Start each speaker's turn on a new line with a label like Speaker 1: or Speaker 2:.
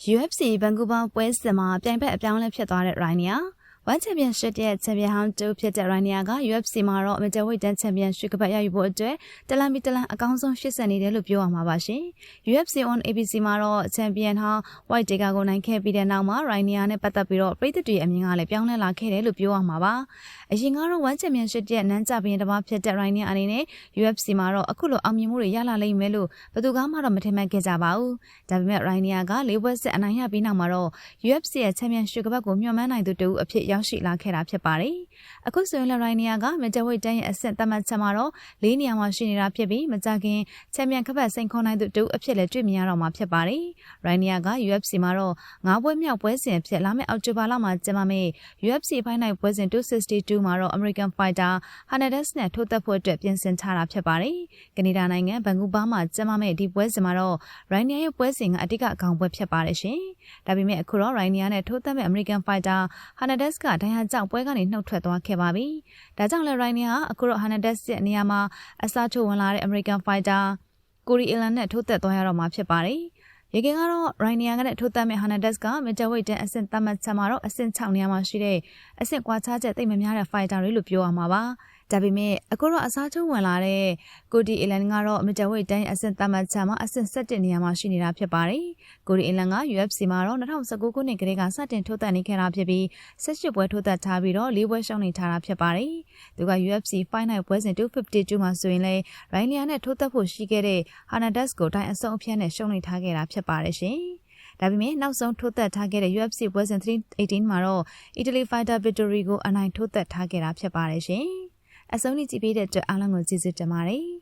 Speaker 1: UFC ဘန်ကူးဘောင်းပွဲစဉ်မှာပြိုင်ဘက်အပြောင်းလဲဖြစ်သွားတဲ့ Rainier One Championship ရဲ့ Champion ဟောင်းတူဖြစ်တဲ့ Rainier က UFC မှာတော့ Middleweight Championship ကပတ်ရယူဖို့အတွက်တလန်အကောင်းဆုံး80နေတယ်လို့ပြောရမှာပါရှင်။ UFC on ABC မှာတော့ Champion ဟောင်း White Taker ကိုနိုင်ခဲ့ပြီးတဲ့နောက်မှာ Rainier နဲ့ပတ်သက်ပြီးတော့ပြည်သူတွေအမြင်ကလည်းပြောင်းလဲလာခဲ့တယ်လို့ပြောရမှာပါ။အရင်ကတော့ One Championship ရဲ့နန်းကျပင်တစ်ပါးဖြစ်တဲ့ Rainier အနေနဲ့ UFC မှာတော့အခုလိုအောင်မြင်မှုတွေရလာလိမ့်မယ်လို့ဘယ်သူမှတော့မထင်မှတ်ခဲ့ကြပါဘူး။ဒါပေမဲ့ Rainier က၄ပွဲဆက်အနိုင်ရပြီးနောက်မှာတော့ UFC ရဲ့ Championship ကပတ်ကိုမျှော်မှန်းနိုင်သူတူအဖြစ်ရောက်ရှိလာခဲ့တာဖြစ်ပါတယ်။အခုဆိုရင်လည်း Rainier က Middleweight တန်းရဲ့အဆင့်သတ်မှတ်ချက်မှာတော့၄နေရာမှာရှိနေတာဖြစ်ပြီးမကြခင် Champion ကပတ်စိန်ခေါ်နိုင်သူတူအဖြစ်လည်းတွေ့မြင်ရတော့မှာဖြစ်ပါတယ်။ Rainier က UFC မှာတော့၅ပွဲမြောက်ပွဲစဉ်အဖြစ်လာမယ့်အောက်တိုဘာလမှာကျင်းပမယ့် UFC Fight Night ပွဲစဉ်262မှာတော့ American Fighter Hernandez နဲ့ထိုးသက်ဖို့အတွက်ပြင်ဆင်ထားတာဖြစ်ပါတယ်။ကနေဒါနိုင်ငံဘန်ကူးဘားမှာကျင်းပမယ့်ဒီပွဲစဉ်မှာတော့ Rainier ရဲ့ပွဲစဉ်ကအဓိကအကောင်ပွဲဖြစ်ပါတယ်ရှင်။ဒါပေမဲ့အခုတော့ Rainier နဲ့ထိုးသက်မဲ့ American Fighter Hernandez ကဒဏ်ရာကြောင့်ပွဲကနေနှုတ်ထွက်သွားခဲ့ပါပြီ။ဒါကြောင့်လည်း Rainier ကအခုတော့ Hernandez ရဲ့နေရာမှာအစားထိုးဝင်လာတဲ့ American Fighter Corey Allen နဲ့ထိုးသက်သွားရတော့မှာဖြစ်ပါတယ်။ရေကင်ကတော့ Rainier ကနဲ့ထိုးသက်မဲ့ Hernandez က Middleweight တန်းအဆင့်သတ်မှတ်ချက်မှာတော့အဆင့်6နေရာမှာရှိတဲ့အဆင့်ကွာခြားချက်သိပ်မများတဲ့ Fighter တွေလို့ပြောရမှာပါ။ဒါပေမဲ့အခုတော့အစားထိုးဝင်လာတဲ့ Corey Allen ကတော့ Middleweight တန်းအဆင့်သတ်မှတ်ချက်မှာအဆင့်7နေရာမှာရှိနေတာဖြစ်ပါတယ်။ Corey Allen က UFC မှာတော့2019ခုနှစ်ကတည်းကစတင်ထိုးသက်နေခဲ့တာဖြစ်ပြီး18ပွဲထိုးသက်ထားပြီးတော့4ပွဲရှုံးနေထားတာဖြစ်ပါတယ်။သူက UFC Fight Night ပွဲစဉ်252မှာဆိုရင်လည်း Rainier နဲ့ထိုးသက်ဖို့ရှိခဲ့တဲ့ Hernandez ကိုတိုင်အဆုံးအဖြတ်နဲ့ရှုံးနေထားခဲ့တာဖြစ်ပါတယ်ရှင်။ဒါပေမဲ့နောက်ဆုံးထိုးသက်ထားခဲ့တဲ့ UFC ပွဲစဉ်318မှာတော့ Italy Fighter Victory ကိုအနိုင်ထိုးသက်ထားခဲ့တာဖြစ်ပါတယ်ရှင်။အဆုံးထိကြည့်ပေးတဲ့အတွက်အားလုံးကိုကျေးဇူးတင်ပါတယ်။